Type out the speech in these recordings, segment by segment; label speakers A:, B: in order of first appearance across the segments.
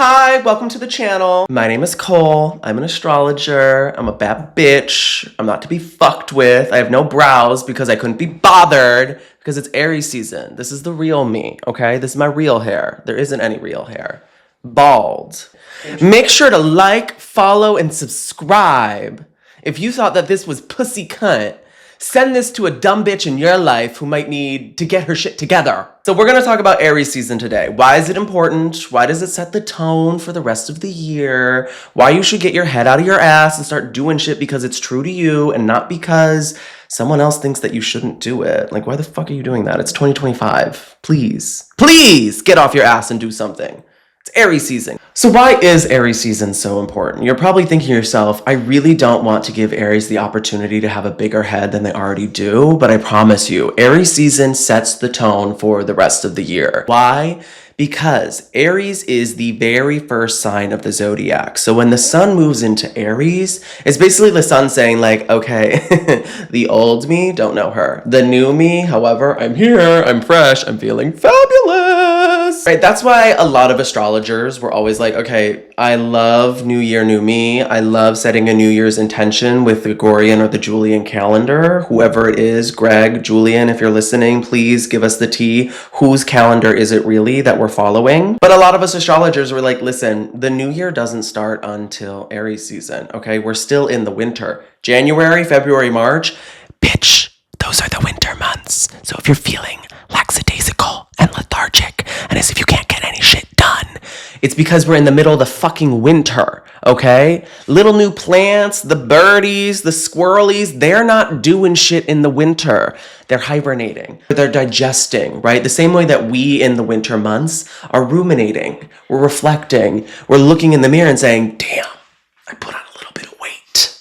A: Hi, welcome to the channel. My name is Cole. I'm an astrologer. I'm a bad bitch. I'm not to be fucked with. I have no brows because I couldn't be bothered because it's Aries season. This is the real me, okay? This is my real hair. There isn't any real hair. Bald. Make sure to like, follow, and subscribe. If you thought that this was pussy cunt, send this to a dumb bitch in your life who might need to get her shit together. So we're gonna talk about Aries season today. Why is it important? Why does it set the tone for the rest of the year? Why you should get your head out of your ass and start doing shit because it's true to you and not because someone else thinks that you shouldn't do it. Like, why the fuck are you doing that? It's 2025. Please get off your ass and do something. It's Aries season. So why is Aries season so important? You're probably thinking to yourself, I really don't want to give Aries the opportunity to have a bigger head than they already do, but I promise you, Aries season sets the tone for the rest of the year. Why? Because Aries is the very first sign of the zodiac. So when the sun moves into Aries, it's basically the sun saying like, okay, the old me, don't know her. The new me, however, I'm here, I'm fresh, I'm feeling fabulous. Right, that's why a lot of astrologers were always like, okay, I love New Year, New Me. I love setting a New Year's intention with the Gregorian or the Julian calendar. Whoever it is, Greg, Julian, if you're listening, please give us the tea. Whose calendar is it really that we're following? But a lot of us astrologers were like, listen, the new year doesn't start until Aries season, okay? We're still in the winter. January, February, March, bitch, those are the winter months. So if you're feeling lackadaisical and lethargic and as if you can't get any shit done, it's because we're in the middle of the fucking winter, okay? Little new plants, the birdies, the squirrelies, they're not doing shit in the winter. They're hibernating. They're digesting, right? The same way that we in the winter months are ruminating. We're reflecting. We're looking in the mirror and saying, damn, I put on a little bit of weight.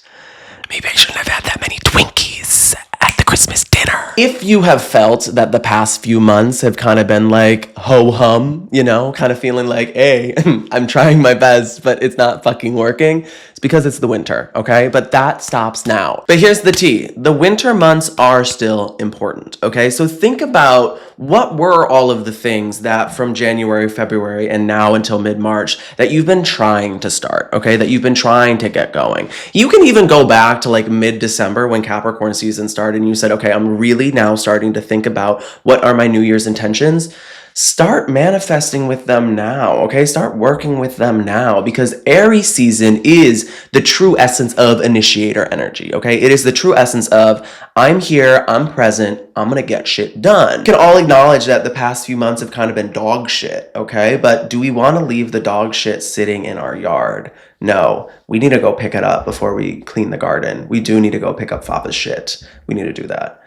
A: Maybe I shouldn't have had that many Twinkies at the Christmas dinner. If you have felt that the past few months have kind of been like ho-hum, you know, kind of feeling like, hey, I'm trying my best, but it's not fucking working, it's because it's the winter, okay? But that stops now. But here's the tea. The winter months are still important, okay? So think about what were all of the things that from January, February, and now until mid-March that you've been trying to start, okay? That you've been trying to get going. You can even go back to like mid-December when Capricorn season started and you said, okay, I'm really now starting to think about what are my New Year's intentions. Start manifesting with them now, okay? Start working with them now because Aries season is the true essence of initiator energy, okay? It is the true essence of I'm here, I'm present, I'm gonna get shit done. We can all acknowledge that the past few months have kind of been dog shit, okay? But do we wanna leave the dog shit sitting in our yard? No, we need to go pick it up before we clean the garden. We do need to go pick up Faba's shit. We need to do that.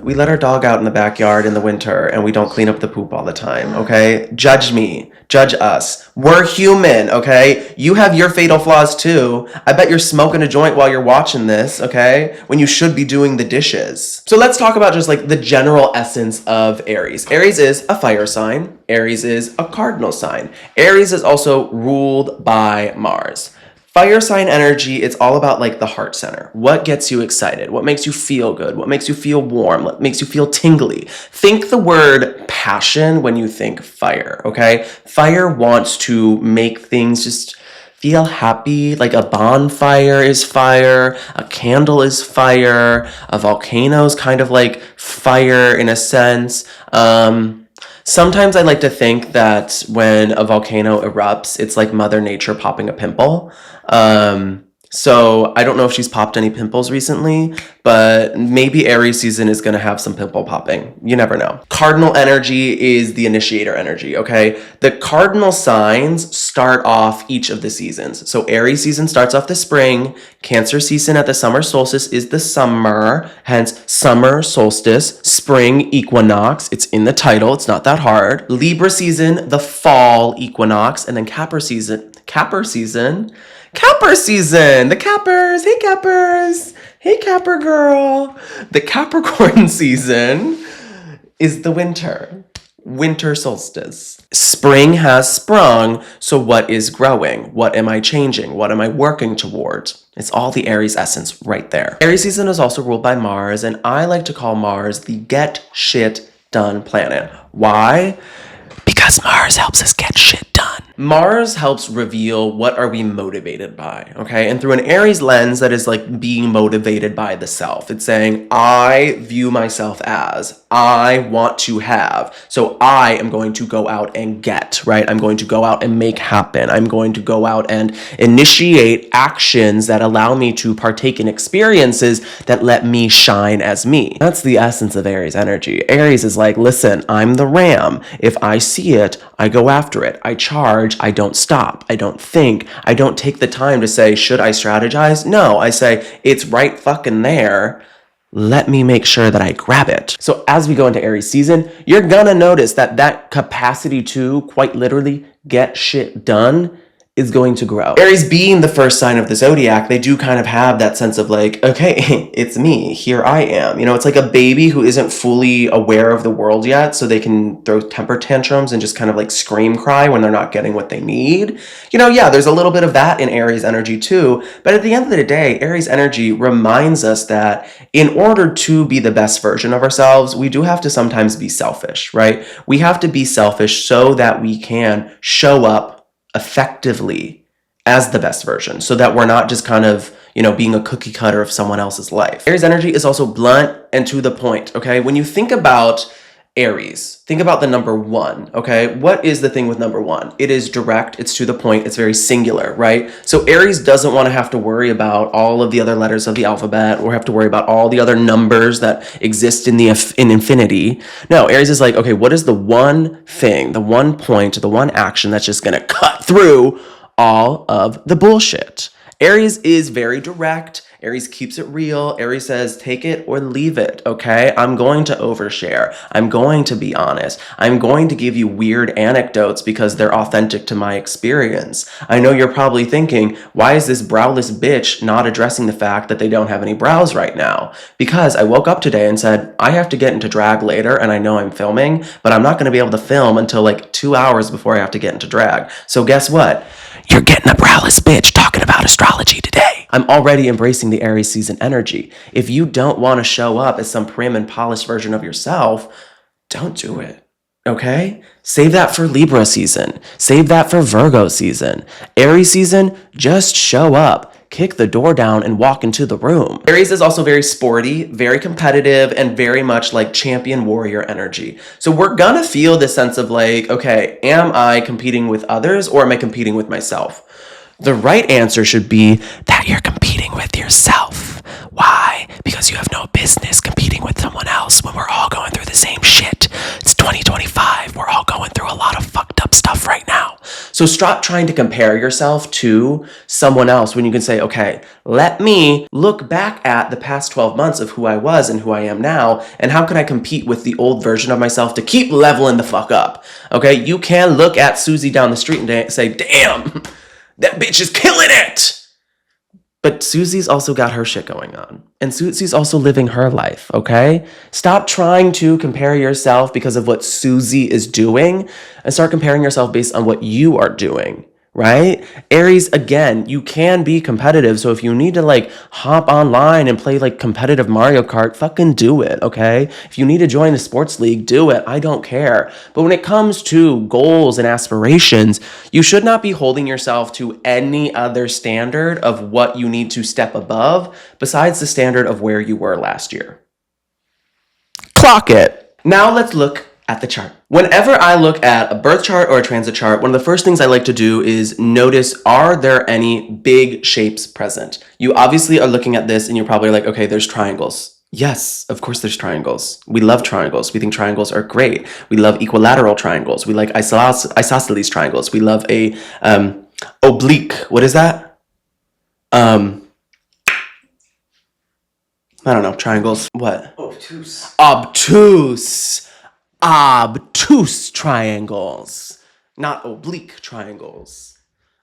A: We let our dog out in the backyard in the winter and we don't clean up the poop all the time, okay? Judge me, judge us. We're human, okay? You have your fatal flaws too. I bet you're smoking a joint while you're watching this, okay? When you should be doing the dishes. So let's talk about just like the general essence of Aries. Aries is a fire sign. Aries is a cardinal sign. Aries is also ruled by Mars. Fire sign energy, it's all about like the heart center. What gets you excited? What makes you feel good? What makes you feel warm? What makes you feel tingly? Think the word passion when you think fire, okay? Fire wants to make things just feel happy, like a bonfire is fire, a candle is fire, a volcano is kind of like fire in a sense. Sometimes I like to think that when a volcano erupts, it's like Mother Nature popping a pimple. So I don't know if she's popped any pimples recently, but maybe Aries season is going to have some pimple popping. You never know. Cardinal energy is the initiator energy, okay? The cardinal signs start off each of the seasons. So Aries season starts off the spring. Cancer season at the summer solstice is the summer, hence summer solstice, spring equinox. It's in the title. It's not that hard. Libra season, the fall equinox, and then Capra season, the Cappers, hey Cappers, hey Capper girl. The Capricorn season is the winter solstice. Spring has sprung, so what is growing? What am I changing? What am I working towards? It's all the Aries essence right there. Aries season is also ruled by Mars, and I like to call Mars the get shit done planet. Why? Because Mars helps us get shit done. done. Mars helps reveal what are we motivated by, okay? And through an Aries lens, that is like being motivated by the self. It's saying, I view myself as, I want to have, so I am going to go out and get, right? I'm going to go out and make happen. I'm going to go out and initiate actions that allow me to partake in experiences that let me shine as me. That's the essence of Aries energy. Aries is like, listen, I'm the ram. If I see it, I go after it. I charge. I don't stop. I don't think. I don't take the time to say, should I strategize? No, I say, it's right fucking there. Let me make sure that I grab it. So as we go into Aries season, you're gonna notice that that capacity to quite literally get shit done is going to grow. Aries being the first sign of the zodiac, they do kind of have that sense of like, okay, it's me, here I am. You know, it's like a baby who isn't fully aware of the world yet, so they can throw temper tantrums and just kind of like scream cry when they're not getting what they need. You know, yeah, there's a little bit of that in Aries energy too, but at the end of the day, Aries energy reminds us that in order to be the best version of ourselves, we do have to sometimes be selfish, right? We have to be selfish so that we can show up effectively as the best version, so that we're not just kind of, you know, being a cookie cutter of someone else's life. Aries energy is also blunt and to the point, okay? When you think about Aries, think about the number 1, okay? What is the thing with number 1? It is direct, it's to the point, it's very singular, right? So Aries doesn't want to have to worry about all of the other letters of the alphabet or have to worry about all the other numbers that exist in infinity. No, Aries is like, okay, what is the one thing, the one point, the one action that's just going to cut through all of the bullshit? Aries is very direct. Aries keeps it real. Aries says, take it or leave it, okay? I'm going to overshare. I'm going to be honest. I'm going to give you weird anecdotes because they're authentic to my experience. I know you're probably thinking, why is this browless bitch not addressing the fact that they don't have any brows right now? Because I woke up today and said, I have to get into drag later and I know I'm filming, but I'm not going to be able to film until like 2 hours before I have to get into drag. So guess what? You're getting a browless bitch talking about astrology today. I'm already embracing the Aries season energy. If you don't want to show up as some prim and polished version of yourself, don't do it. Okay? Save that for Libra season. Save that for Virgo season. Aries season, just show up. Kick the door down and walk into the room. Aries is also very sporty, very competitive, and very much like champion warrior energy. So we're gonna feel this sense of like, okay, am I competing with others or am I competing with myself? The right answer should be that you're competing with yourself. Why? Because you have no business competing with someone else when we're all going through the same shit. It's 2025. We're all going through a lot of fucked up stuff right now. So stop trying to compare yourself to someone else when you can say, okay, let me look back at the past 12 months of who I was and who I am now, and how can I compete with the old version of myself to keep leveling the fuck up? Okay, you can look at Susie down the street and say, damn, that bitch is killing it. But Susie's also got her shit going on. And Susie's also living her life, okay? Stop trying to compare yourself because of what Susie is doing and start comparing yourself based on what you are doing, right? Aries, again, you can be competitive. So if you need to like hop online and play like competitive Mario Kart, fucking do it, okay? If you need to join the sports league, do it. I don't care. But when it comes to goals and aspirations, you should not be holding yourself to any other standard of what you need to step above besides the standard of where you were last year. Clock it. Now let's look at the chart. Whenever I look at a birth chart or a transit chart, one of the first things I like to do is notice, are there any big shapes present? You obviously are looking at this and you're probably like, okay, there's triangles. Yes, of course there's triangles. We love triangles. We think triangles are great. We love equilateral triangles. We like isosceles triangles. We love a oblique. What is that? I don't know, triangles. What?
B: Obtuse.
A: Obtuse triangles, not oblique triangles.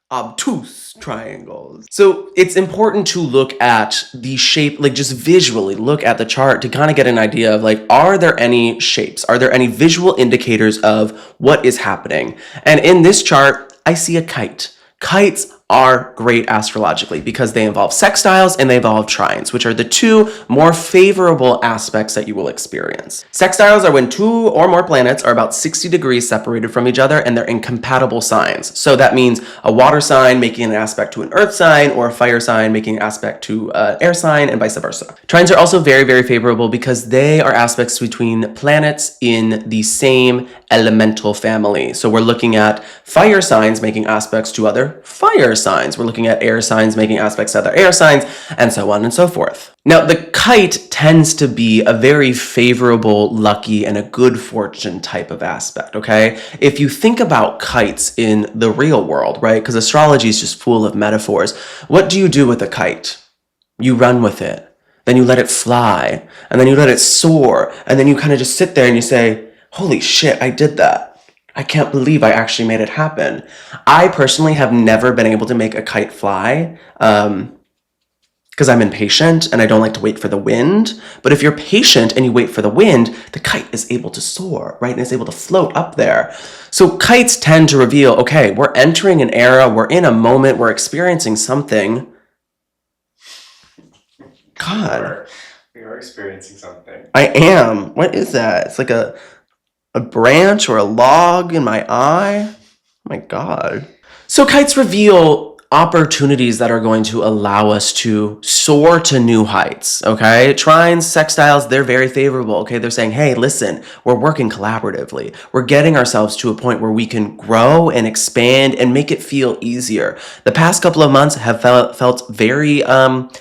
A: Obtuse triangles. So it's important to look at the shape, like just visually look at the chart to kind of get an idea of like, are there any shapes? Are there any visual indicators of what is happening? And in this chart, I see a kite. Kites are great astrologically because they involve sextiles and they involve trines, which are the two more favorable aspects that you will experience. Sextiles are when 2 or more planets are about 60 degrees separated from each other and they're in compatible signs. So that means a water sign making an aspect to an earth sign or a fire sign making an aspect to an air sign and vice versa. Trines are also very, very favorable because they are aspects between planets in the same elemental family. So we're looking at fire signs making aspects to other fire signs. We're looking at air signs making aspects to other air signs, and so on and so forth. Now, the kite tends to be a very favorable, lucky, and a good fortune type of aspect, okay? If you think about kites in the real world, right? Because astrology is just full of metaphors. What do you do with a kite? You run with it. Then you let it fly, and then you let it soar, and then you kind of just sit there and you say, holy shit, I did that. I can't believe I actually made it happen. I personally have never been able to make a kite fly because I'm impatient and I don't like to wait for the wind. But if you're patient and you wait for the wind, the kite is able to soar, right? And it's able to float up there. So kites tend to reveal, okay, we're entering an era, we're in a moment, we're experiencing something. God.
B: We are experiencing something.
A: I am. What is that? It's like a branch or a log in my eye. Oh my God. So kites reveal opportunities that are going to allow us to soar to new heights, okay? Trines, sextiles, they're very favorable, okay? They're saying, hey, listen, we're working collaboratively. We're getting ourselves to a point where we can grow and expand and make it feel easier. The past couple of months have felt very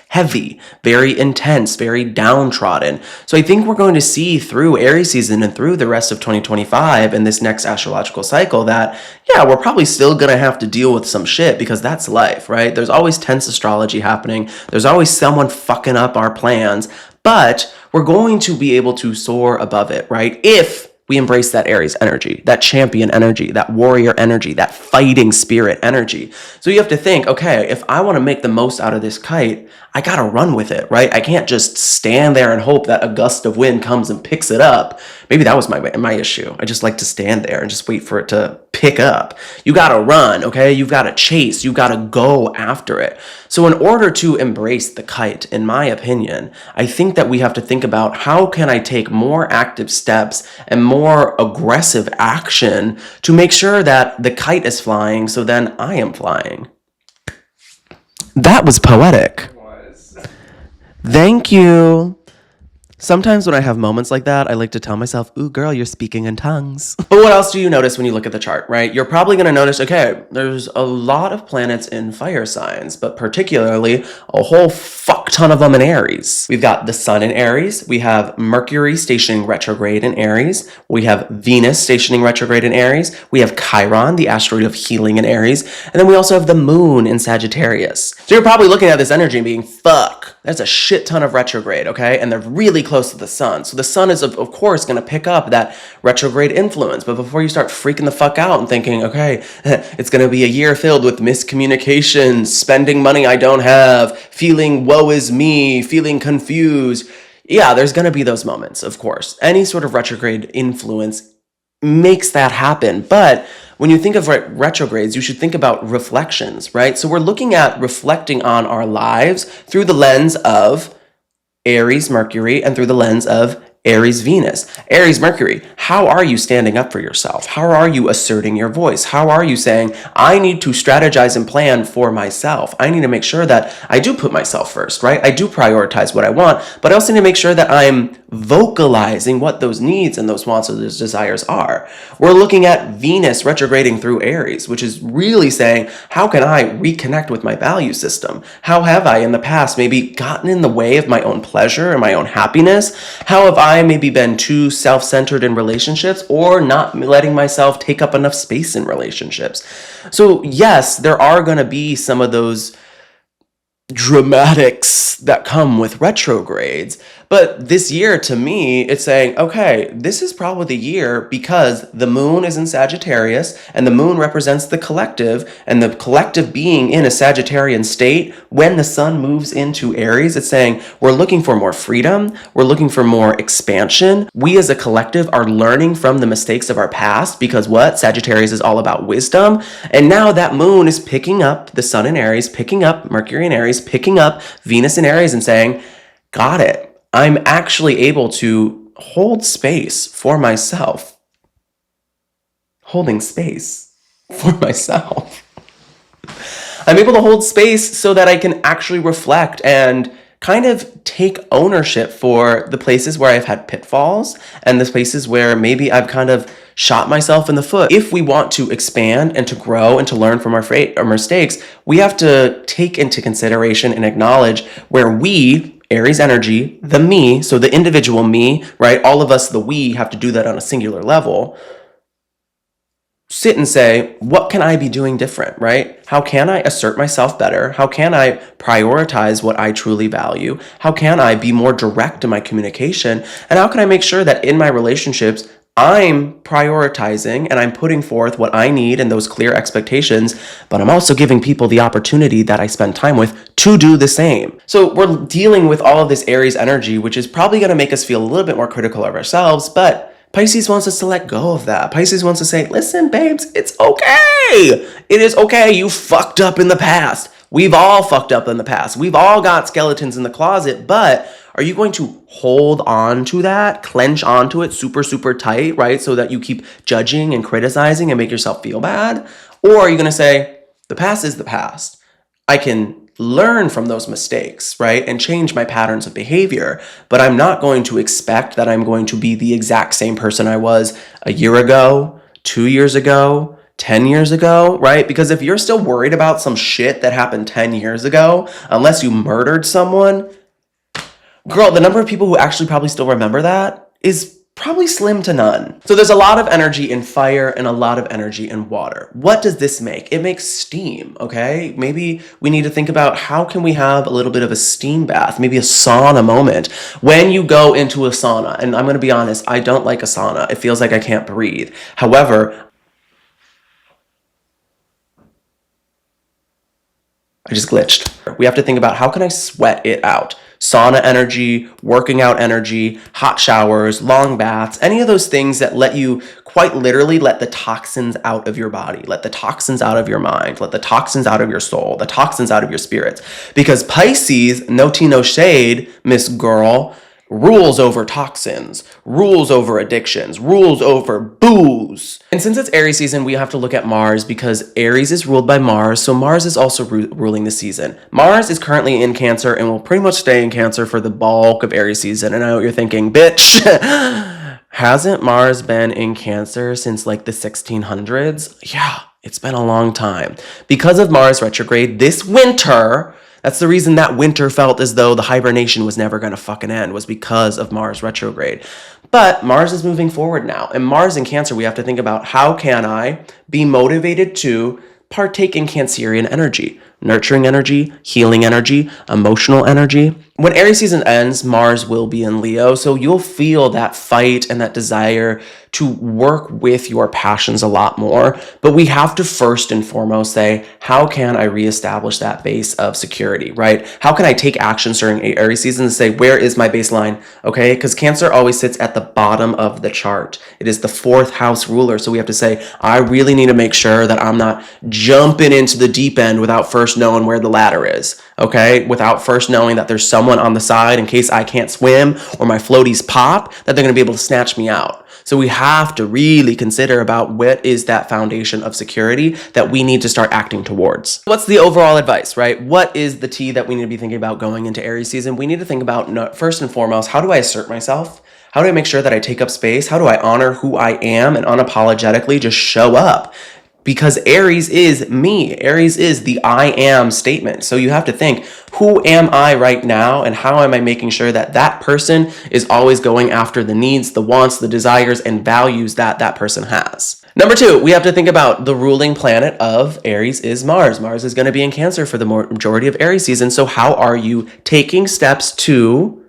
A: heavy, very intense, very downtrodden. So I think we're going to see through Aries season and through the rest of 2025 and this next astrological cycle that, yeah, we're probably still going to have to deal with some shit because that's life, right? There's always tense astrology happening. There's always someone fucking up our plans, but we're going to be able to soar above it, right? If we embrace that Aries energy, that champion energy, that warrior energy, that fighting spirit energy. So you have to think, okay, if I want to make the most out of this kite, I got to run with it, right? I can't just stand there and hope that a gust of wind comes and picks it up. Maybe that was my issue. I just like to stand there and just wait for it to pick up. You got to run, okay? You've got to chase. You got to go after it. So in order to embrace the kite, in my opinion, I think that we have to think about how can I take more active steps and more aggressive action to make sure that the kite is flying so then I am flying. That was poetic. Thank you. Sometimes when I have moments like that, I like to tell myself, ooh, girl, you're speaking in tongues. But what else do you notice when you look at the chart, right? You're probably going to notice, okay, there's a lot of planets in fire signs, but particularly a whole fuck ton of them in Aries. We've got the sun in Aries. We have Mercury stationing retrograde in Aries. We have Venus stationing retrograde in Aries. We have Chiron, the asteroid of healing in Aries. And then we also have the moon in Sagittarius. So you're probably looking at this energy and being, fuck, there's a shit ton of retrograde, okay? And they're really close to the sun. So the sun is, of course, going to pick up that retrograde influence. But before you start freaking the fuck out and thinking, okay, it's going to be a year filled with miscommunications, spending money I don't have, feeling woe is me, feeling confused. Yeah, there's going to be those moments, of course. Any sort of retrograde influence makes that happen. But when you think of retrogrades, you should think about reflections, right? So we're looking at reflecting on our lives through the lens of Aries Mercury and through the lens of Aries Venus. Aries Mercury, how are you standing up for yourself? How are you asserting your voice? How are you saying, I need to strategize and plan for myself. I need to make sure that I do put myself first, right? I do prioritize what I want, but I also need to make sure that I'm vocalizing what those needs and those wants or those desires are. We're looking at Venus retrograding through Aries, which is really saying, how can I reconnect with my value system? How have I in the past maybe gotten in the way of my own pleasure and my own happiness? How have I maybe been too self-centered in relationships or not letting myself take up enough space in relationships? So yes, there are going to be some of those dramatics that come with retrogrades, But this year, to me, it's saying, okay, this is probably the year because the moon is in Sagittarius and the moon represents the collective, and the collective being in a Sagittarian state. When the sun moves into Aries, it's saying we're looking for more freedom. We're looking for more expansion. We as a collective are learning from the mistakes of our past because what? Sagittarius is all about wisdom. And now that moon is picking up the sun in Aries, picking up Mercury in Aries, picking up Venus in Aries and saying, got it. I'm actually able to hold space for myself. Holding space for myself. I'm able to hold space so that I can actually reflect and kind of take ownership for the places where I've had pitfalls and the places where maybe I've kind of shot myself in the foot. If we want to expand and to grow and to learn from our mistakes, we have to take into consideration and acknowledge where we, Aries energy, the me, so the individual me, right? All of us, the we, have to do that on a singular level. Sit and say, what can I be doing different, right? How can I assert myself better? How can I prioritize what I truly value? How can I be more direct in my communication? And how can I make sure that in my relationships, I'm prioritizing and I'm putting forth what I need and those clear expectations, but I'm also giving people the opportunity that I spend time with to do the same. So we're dealing with all of this Aries energy, which is probably going to make us feel a little bit more critical of ourselves, but Pisces wants us to let go of that. Pisces wants to say, listen, babes, it's okay. It is okay. You fucked up in the past. We've all fucked up in the past. We've all got skeletons in the closet, but are you going to hold on to that, clench onto it super, super tight, right? So that you keep judging and criticizing and make yourself feel bad? Or are you going to say, the past is the past. I can learn from those mistakes, right? And change my patterns of behavior, but I'm not going to expect that I'm going to be the exact same person I was a year ago, 2 years ago, 10 years ago, right? Because if you're still worried about some shit that happened 10 years ago, unless you murdered someone, girl, the number of people who actually probably still remember that is probably slim to none. So there's a lot of energy in fire and a lot of energy in water. What does this make? It makes steam, okay? Maybe we need to think about how can we have a little bit of a steam bath, maybe a sauna moment. When you go into a sauna, and I'm going to be honest, I don't like a sauna. It feels like I can't breathe. However, I just glitched. We have to think about how can I sweat it out? Sauna energy, working out energy, hot showers, long baths, any of those things that let you quite literally let the toxins out of your body, let the toxins out of your mind, let the toxins out of your soul, the toxins out of your spirits. Because Pisces, no tea, no shade, Miss Girl, rules over toxins, rules over addictions, rules over booze. And since it's Aries season, we have to look at Mars because Aries is ruled by Mars, so Mars is also ruling the season. Mars is currently in Cancer and will pretty much stay in Cancer for the bulk of Aries season. And I know what you're thinking, bitch, hasn't Mars been in Cancer since like the 1600s? Yeah, it's been a long time. Because of Mars retrograde this winter, that's the reason that winter felt as though the hibernation was never going to fucking end, was because of Mars retrograde. But Mars is moving forward now. And Mars in Cancer, we have to think about how can I be motivated to partake in Cancerian energy, nurturing energy, healing energy, emotional energy. When Aries season ends, Mars will be in Leo, so you'll feel that fight and that desire to work with your passions a lot more. But we have to first and foremost say, how can I reestablish that base of security, right? How can I take actions during Aries season and say, where is my baseline, okay? Because Cancer always sits at the bottom of the chart. It is the fourth house ruler, so we have to say, I really need to make sure that I'm not jumping into the deep end without first knowing where the ladder is, okay? Without first knowing that there's someone on the side in case I can't swim or my floaties pop, that they're going to be able to snatch me out. So we have to really consider about what is that foundation of security that we need to start acting towards. What's the overall advice, right? What is the tea that we need to be thinking about going into Aries season? We need to think about, first and foremost, how do I assert myself? How do I make sure that I take up space? How do I honor who I am and unapologetically just show up? Because Aries is me. Aries is the I am statement. So you have to think, who am I right now and how am I making sure that that person is always going after the needs, the wants, the desires, and values that that person has. Number two, we have to think about the ruling planet of Aries is Mars. Mars is going to be in Cancer for the majority of Aries season. So how are you taking steps to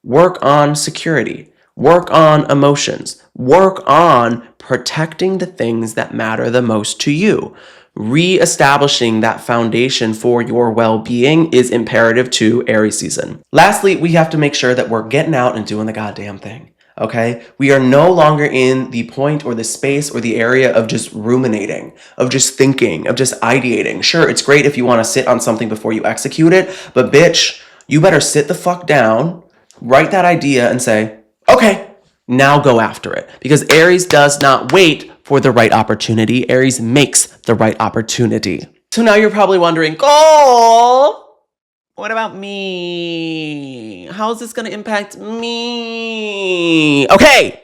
A: Work on security. Work on emotions. Work on protecting the things that matter the most to you. Reestablishing that foundation for your well-being is imperative to Aries season. Lastly, we have to make sure that we're getting out and doing the goddamn thing. Okay? We are no longer in the point or the space or the area of just ruminating, of just thinking, of just ideating. Sure, it's great if you want to sit on something before you execute it, but bitch, you better sit the fuck down, write that idea and say, okay, now go after it. Because Aries does not wait for the right opportunity. Aries makes the right opportunity. So now you're probably wondering, Cole, what about me? How is this going to impact me? Okay,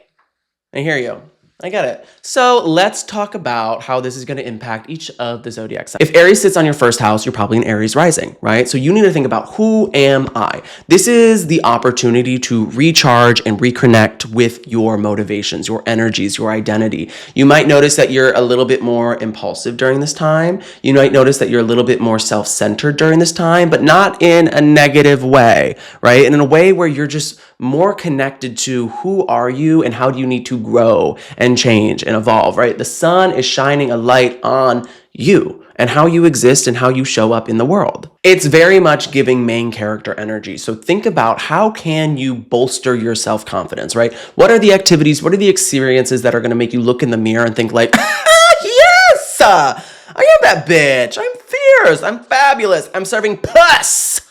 A: I hear you. I get it. So let's talk about how this is going to impact each of the zodiac signs. If Aries sits on your first house, you're probably an Aries rising, right? So you need to think about, who am I? This is the opportunity to recharge and reconnect with your motivations, your energies, your identity. You might notice that you're a little bit more impulsive during this time. You might notice that you're a little bit more self-centered during this time, but not in a negative way, right? And in a way where you're just more connected to who are you and how do you need to grow and change and evolve, right? The sun is shining a light on you and how you exist and how you show up in the world. It's very much giving main character energy. So think about, how can you bolster your self-confidence, right? What are the activities, what are the experiences that are going to make you look in the mirror and think like, yes, I am that bitch. I'm fierce. I'm fabulous. I'm serving puss.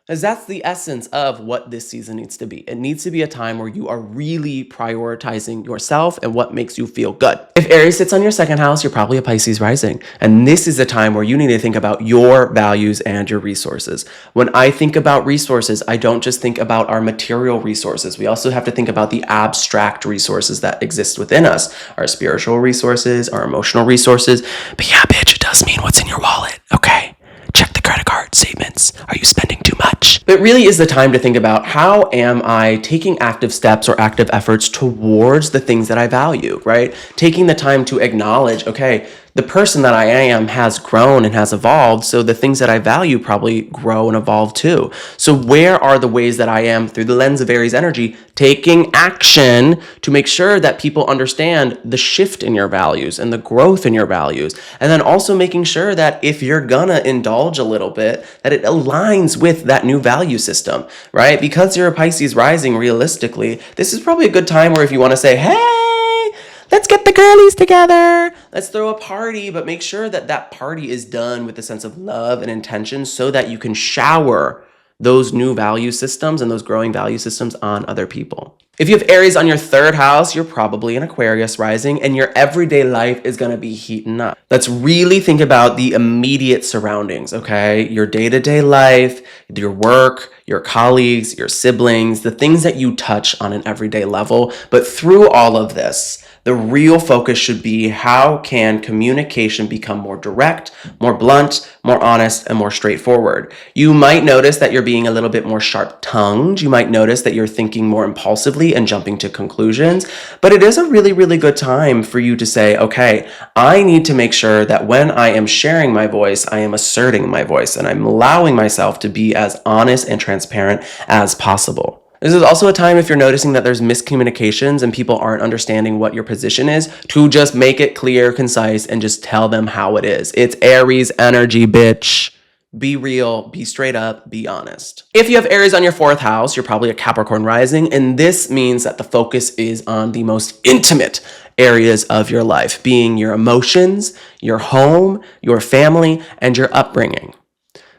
A: Because that's the essence of what this season needs to be. It needs to be a time where you are really prioritizing yourself and what makes you feel good. If Aries sits on your second house, you're probably a Pisces rising. And this is a time where you need to think about your values and your resources. When I think about resources, I don't just think about our material resources. We also have to think about the abstract resources that exist within us. Our spiritual resources, our emotional resources. But yeah, bitch, it does mean what's in your wallet, okay? Check the credit card statements. Are you spending too much? It really is the time to think about, how am I taking active steps or active efforts towards the things that I value, right? Taking the time to acknowledge, okay, the person that I am has grown and has evolved, so the things that I value probably grow and evolve too. So where are the ways that I am, through the lens of Aries energy, taking action to make sure that people understand the shift in your values and the growth in your values? And then also making sure that if you're gonna indulge a little bit, that it aligns with that new value system, right? Because you're a Pisces rising, realistically, this is probably a good time where if you wanna say, hey, let's get the girlies together, let's throw a party, but make sure that that party is done with a sense of love and intention so that you can shower those new value systems and those growing value systems on other people. If you have Aries on your third house, you're probably an Aquarius rising, and your everyday life is going to be heating up. Let's really think about the immediate surroundings, okay? Your day-to-day life, your work, your colleagues, your siblings, the things that you touch on an everyday level. But through all of this, the real focus should be, how can communication become more direct, more blunt, more honest, and more straightforward? You might notice that you're being a little bit more sharp-tongued. You might notice that you're thinking more impulsively and jumping to conclusions. But it is a really, really good time for you to say, okay, I need to make sure that when I am sharing my voice, I am asserting my voice, and I'm allowing myself to be as honest and transparent as possible. This is also a time, if you're noticing that there's miscommunications and people aren't understanding what your position is, to just make it clear, concise, and just tell them how it is. It's Aries energy, bitch. Be real, be straight up, be honest. If you have Aries on your fourth house, you're probably a Capricorn rising, and this means that the focus is on the most intimate areas of your life, being your emotions, your home, your family, and your upbringing.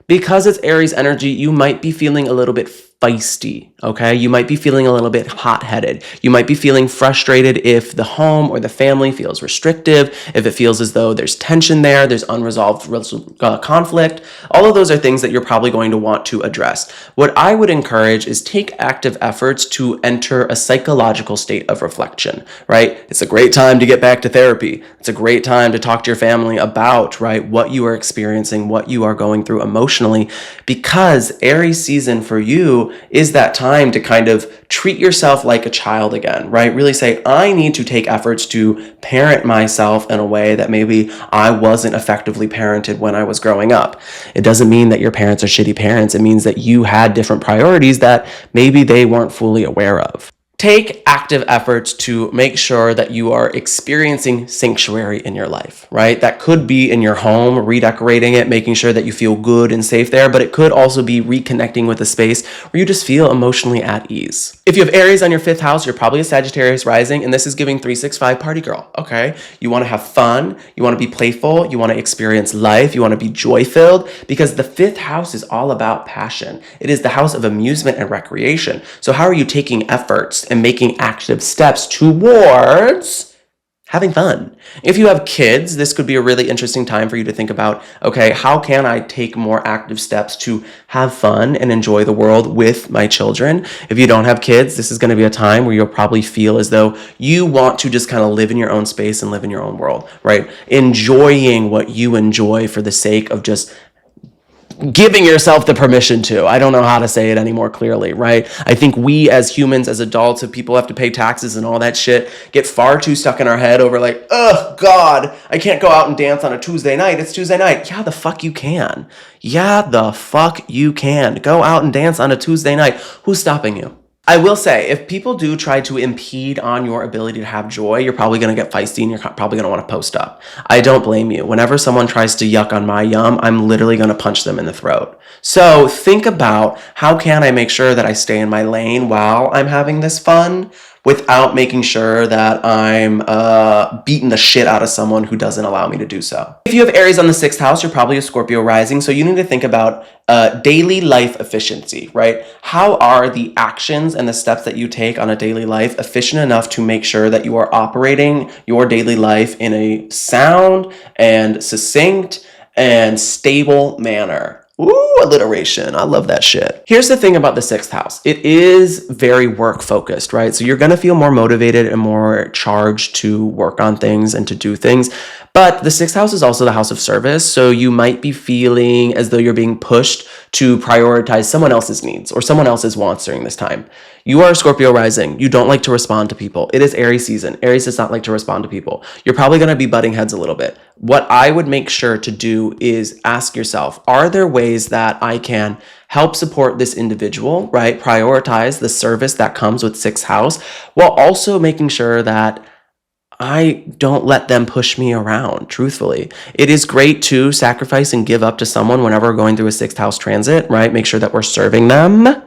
A: Because it's Aries energy, you might be feeling a little bit feisty, okay? You might be feeling a little bit hot-headed. You might be feeling frustrated if the home or the family feels restrictive, if it feels as though there's tension there, there's unresolved conflict. All of those are things that you're probably going to want to address. What I would encourage is take active efforts to enter a psychological state of reflection, right? It's a great time to get back to therapy. It's a great time to talk to your family about, right, what you are experiencing, what you are going through emotionally, because Aries season for you you is that time to kind of treat yourself like a child again, right? Really say, I need to take efforts to parent myself in a way that maybe I wasn't effectively parented when I was growing up. It doesn't mean that your parents are shitty parents. It means that you had different priorities that maybe they weren't fully aware of. Take active efforts to make sure that you are experiencing sanctuary in your life, right? That could be in your home, redecorating it, making sure that you feel good and safe there, but it could also be reconnecting with a space where you just feel emotionally at ease. If you have Aries on your 5th house, you're probably a Sagittarius rising, and this is giving 365 party girl, okay? You want to have fun, you want to be playful, you want to experience life, you want to be joy-filled, because the 5th house is all about passion. It is the house of amusement and recreation. So how are you taking efforts and making active steps towards having fun? If you have kids, this could be a really interesting time for you to think about, okay, how can I take more active steps to have fun and enjoy the world with my children? If you don't have kids, this is going to be a time where you'll probably feel as though you want to just kind of live in your own space and live in your own world, right? Enjoying what you enjoy for the sake of just giving yourself the permission to. I don't know how to say it any more clearly, right? I think we as humans, as adults, if people have to pay taxes and all that shit, get far too stuck in our head over like, oh God, I can't go out and dance on a Tuesday night. It's Tuesday night. Yeah, the fuck you can. Yeah, the fuck you can. Go out and dance on a Tuesday night. Who's stopping you? I will say, if people do try to impede on your ability to have joy, you're probably going to get feisty and you're probably going to want to post up. I don't blame you. Whenever someone tries to yuck on my yum, I'm literally going to punch them in the throat. So think about, how can I make sure that I stay in my lane while I'm having this fun without making sure that I'm beating the shit out of someone who doesn't allow me to do so. If you have Aries on the 6th house, you're probably a Scorpio rising, so you need to think about daily life efficiency, right? How are the actions and the steps that you take on a daily life efficient enough to make sure that you are operating your daily life in a sound and succinct and stable manner? Ooh, alliteration. I love that shit. Here's the thing about the 6th house. It is very work focused, right? So you're going to feel more motivated and more charged to work on things and to do things. But the 6th house is also the house of service. So you might be feeling as though you're being pushed to prioritize someone else's needs or someone else's wants during this time. You are a Scorpio rising. You don't like to respond to people. It is Aries season. Aries does not like to respond to people. You're probably going to be butting heads a little bit. What I would make sure to do is ask yourself, are there ways that I can help support this individual, right? Prioritize the service that comes with 6th house, while also making sure that I don't let them push me around, truthfully. It is great to sacrifice and give up to someone whenever we're going through a 6th house transit, right? Make sure that we're serving them,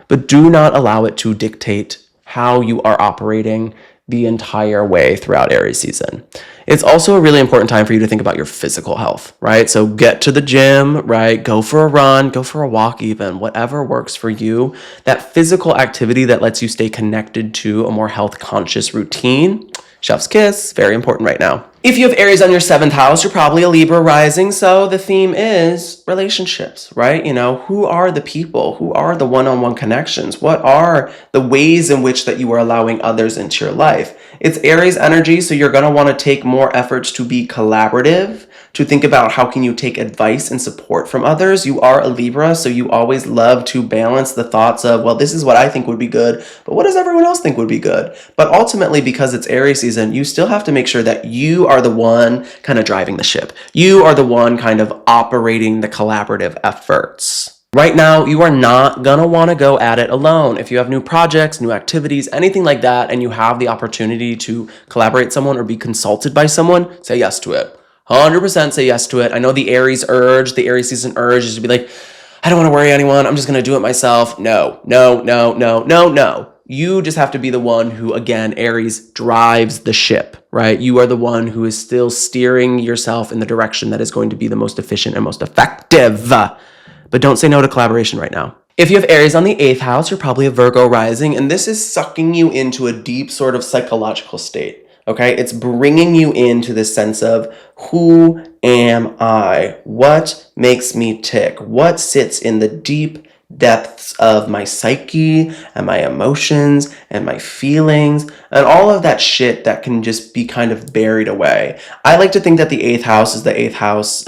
A: but do not allow it to dictate how you are operating the entire way throughout Aries season. It's also a really important time for you to think about your physical health, right? So get to the gym, right? Go for a run, go for a walk even, whatever works for you. That physical activity that lets you stay connected to a more health conscious routine. Chef's kiss, very important right now. If you have Aries on your 7th house, you're probably a Libra rising, so the theme is relationships, right? You know, who are the people? Who are the one-on-one connections? What are the ways in which that you are allowing others into your life? It's Aries energy, so you're going to want to take more efforts to be collaborative, to think about how can you take advice and support from others. You are a Libra, so you always love to balance the thoughts of, well, this is what I think would be good, but what does everyone else think would be good? But ultimately, because it's Aries season, you still have to make sure that you are the one kind of driving the ship. You are the one kind of operating the collaborative efforts. Right now, you are not gonna wanna go at it alone. If you have new projects, new activities, anything like that, and you have the opportunity to collaborate with someone or be consulted by someone, say yes to it. 100% say yes to it. I know the Aries season urge is to be like, I don't want to worry anyone. I'm just going to do it myself. No. You just have to be the one who, again, Aries drives the ship, right? You are the one who is still steering yourself in the direction that is going to be the most efficient and most effective. But don't say no to collaboration right now. If you have Aries on the 8th house, you're probably a Virgo rising, and this is sucking you into a deep sort of psychological state. Okay, it's bringing you into this sense of, who am I? What makes me tick? What sits in the deep depths of my psyche and my emotions and my feelings and all of that shit that can just be kind of buried away? I like to think that the 8th house is the 8th house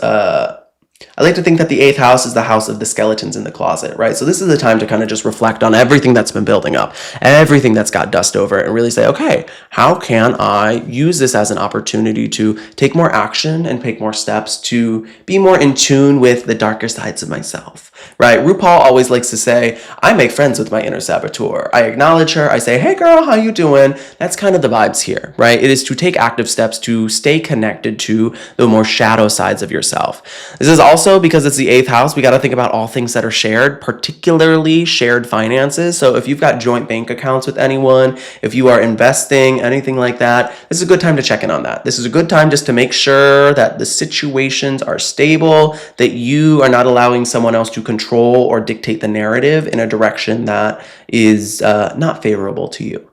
A: I like to think that the 8th house is the house of the skeletons in the closet, right? So this is the time to kind of just reflect on everything that's been building up, everything that's got dust over it, and really say, okay, how can I use this as an opportunity to take more action and take more steps to be more in tune with the darker sides of myself, right? RuPaul always likes to say, I make friends with my inner saboteur. I acknowledge her. I say, hey girl, how you doing? That's kind of the vibes here, right? It is to take active steps to stay connected to the more shadow sides of yourself. This is also because it's the 8th house, we got to think about all things that are shared, particularly shared finances. So if you've got joint bank accounts with anyone, if you are investing, anything like that, this is a good time to check in on that. This is a good time just to make sure that the situations are stable, that you are not allowing someone else to control or dictate the narrative in a direction that is not favorable to you.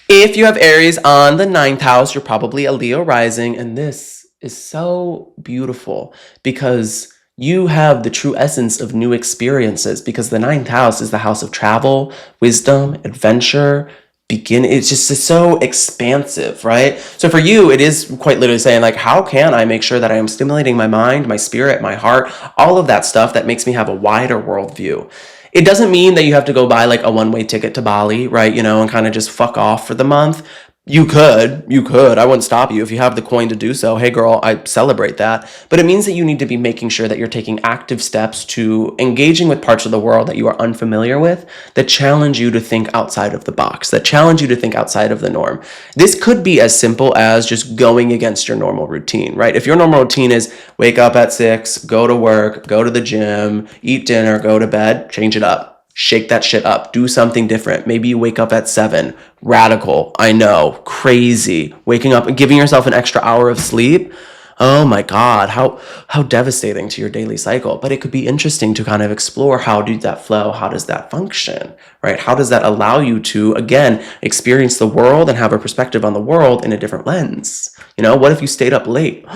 A: If you have Aries on the 9th house, you're probably a Leo rising, and this is so beautiful because you have the true essence of new experiences, because the 9th house is the house of travel, wisdom, adventure, it's just so expansive, right? So for you, it is quite literally saying like, how can I make sure that I am stimulating my mind, my spirit, my heart, all of that stuff that makes me have a wider worldview. It doesn't mean that you have to go buy like a one-way ticket to Bali, right? And kind of just fuck off for the month. You could, I wouldn't stop you if you have the coin to do so. Hey girl, I celebrate that. But it means that you need to be making sure that you're taking active steps to engaging with parts of the world that you are unfamiliar with, that challenge you to think outside of the box, that challenge you to think outside of the norm. This could be as simple as just going against your normal routine, right? If your normal routine is wake up at 6, go to work, go to the gym, eat dinner, go to bed, change it up. Shake that shit up. Do something different. Maybe you wake up at 7. Radical. I know. Crazy. Waking up and giving yourself an extra hour of sleep. Oh my God. How devastating to your daily cycle. But it could be interesting to kind of explore, how does that flow? How does that function? Right? How does that allow you to, again, experience the world and have a perspective on the world in a different lens? What if you stayed up late?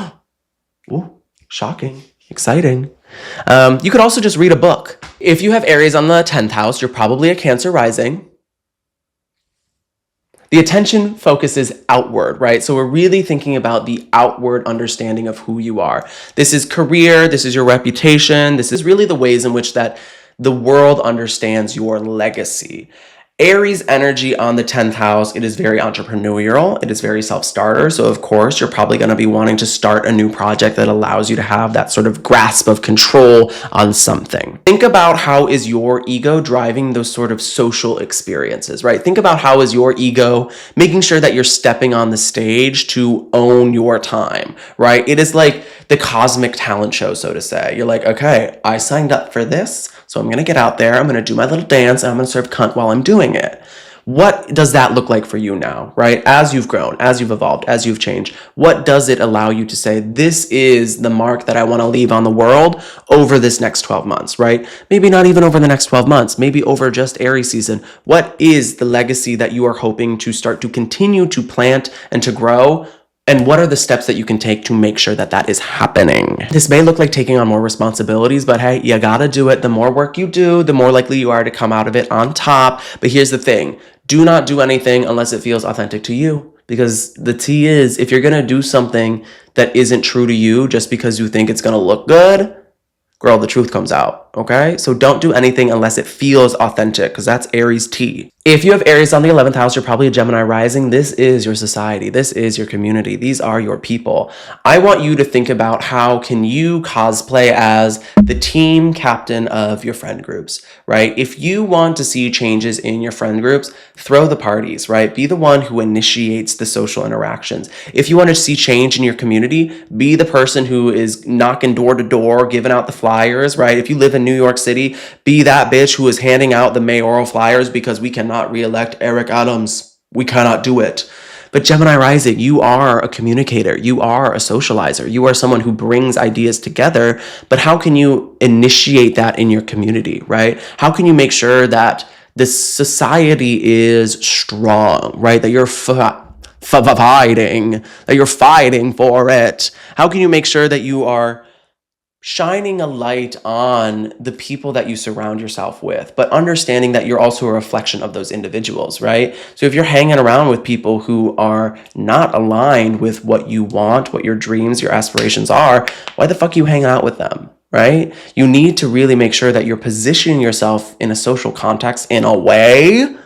A: Ooh, shocking. Exciting. You could also just read a book. If you have Aries on the 10th house, you're probably a Cancer rising. The attention focuses outward, right? So we're really thinking about the outward understanding of who you are. This is career, this is your reputation, this is really the ways in which that the world understands your legacy. Aries energy on the 10th house, it is very entrepreneurial. It is very self-starter. So of course, you're probably going to be wanting to start a new project that allows you to have that sort of grasp of control on something. Think about how is your ego driving those sort of social experiences, right? Think about how is your ego making sure that you're stepping on the stage to own your time, right? It is like the cosmic talent show, so to say. You're like, okay, I signed up for this, so I'm going to get out there, I'm going to do my little dance, and I'm going to serve cunt while I'm doing it. What does that look like for you now, right? As you've grown, as you've evolved, as you've changed, what does it allow you to say, this is the mark that I want to leave on the world over this next 12 months, right? Maybe not even over the next 12 months, maybe over just Aries season. What is the legacy that you are hoping to start to continue to plant and to grow? And what are the steps that you can take to make sure that that is happening? This may look like taking on more responsibilities, but hey, you gotta do it. The more work you do, the more likely you are to come out of it on top. But here's the thing. Do not do anything unless it feels authentic to you. Because the tea is, if you're gonna do something that isn't true to you just because you think it's gonna look good, girl, the truth comes out, okay? So don't do anything unless it feels authentic, because that's Aries tea. If you have Aries on the 11th house, you're probably a Gemini rising. This is your society. This is your community. These are your people. I want you to think about how can you cosplay as the team captain of your friend groups, right? If you want to see changes in your friend groups, throw the parties, right? Be the one who initiates the social interactions. If you want to see change in your community, be the person who is knocking door to door, giving out the flyers, right? If you live in New York City, be that bitch who is handing out the mayoral flyers, because we cannot re-elect Eric Adams. We cannot do it. But Gemini rising, you are a communicator. You are a socializer. You are someone who brings ideas together. But how can you initiate that in your community, right? How can you make sure that the society is strong, right? That you're fighting for it. How can you make sure that you are shining a light on the people that you surround yourself with, but understanding that you're also a reflection of those individuals, right? So if you're hanging around with people who are not aligned with what you want, what your dreams, your aspirations are, why the fuck you hang out with them, right? You need to really make sure that you're positioning yourself in a social context in a way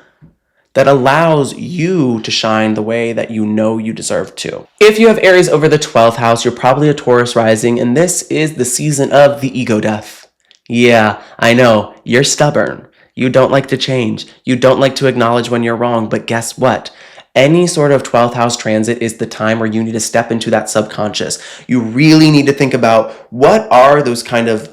A: that allows you to shine the way that you know you deserve to. If you have Aries over the 12th house, you're probably a Taurus rising, and this is the season of the ego death. Yeah, I know, you're stubborn. You don't like to change. You don't like to acknowledge when you're wrong, but guess what? Any sort of 12th house transit is the time where you need to step into that subconscious. You really need to think about what are those kind of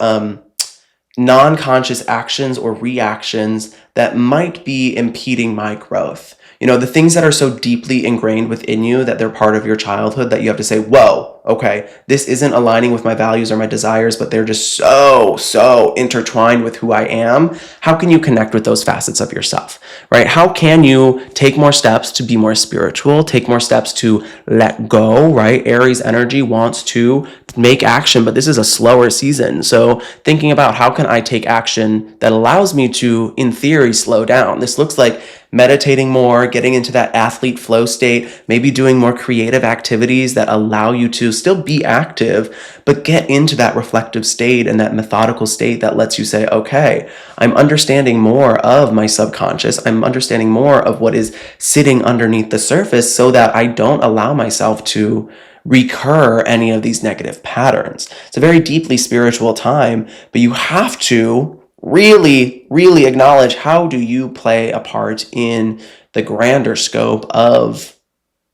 A: non-conscious actions or reactions that might be impeding my growth. You know, the things that are so deeply ingrained within you that they're part of your childhood that you have to say, whoa, okay, this isn't aligning with my values or my desires, but they're just so intertwined with who I am. How can you connect with those facets of yourself, right? How can you take more steps to be more spiritual, take more steps to let go, right? Aries energy wants to make action, but this is a slower season. So thinking about how can I take action that allows me to, in theory, slow down. This looks like meditating more, getting into that athlete flow state, maybe doing more creative activities that allow you to still be active, but get into that reflective state and that methodical state that lets you say, okay, I'm understanding more of my subconscious. I'm understanding more of what is sitting underneath the surface so that I don't allow myself to recur any of these negative patterns. It's a very deeply spiritual time, but you have to really acknowledge how do you play a part in the grander scope of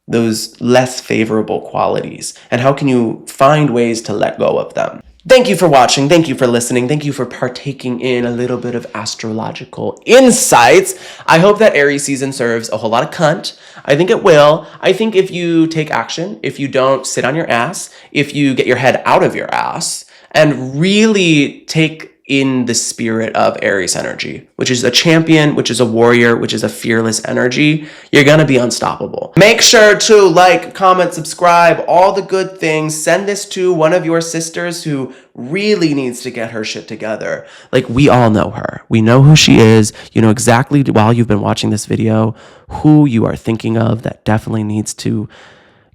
A: those less favorable qualities, and how can you find ways to let go of them. Thank you for watching. Thank you for listening. Thank you for partaking in a little bit of astrological insights. I hope that Aries season serves a whole lot of cunt. I think it will. I think if you take action, if you don't sit on your ass, if you get your head out of your ass and really take in the spirit of Aries energy, which is a champion, which is a warrior, which is a fearless energy, you're gonna be unstoppable. Make sure to like, comment, subscribe, all the good things. Send this to one of your sisters who really needs to get her shit together. Like, we all know her. We know who she is. You know exactly, while you've been watching this video, who you are thinking of that definitely needs to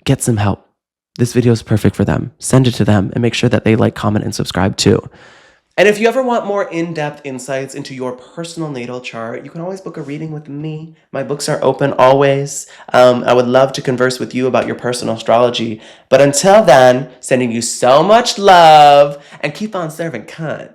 A: get some help. This video is perfect for them. Send it to them and make sure that they like, comment, and subscribe too. And if you ever want more in-depth insights into your personal natal chart, you can always book a reading with me. My books are open always. I would love to converse with you about your personal astrology. But until then, sending you so much love and keep on serving cunt.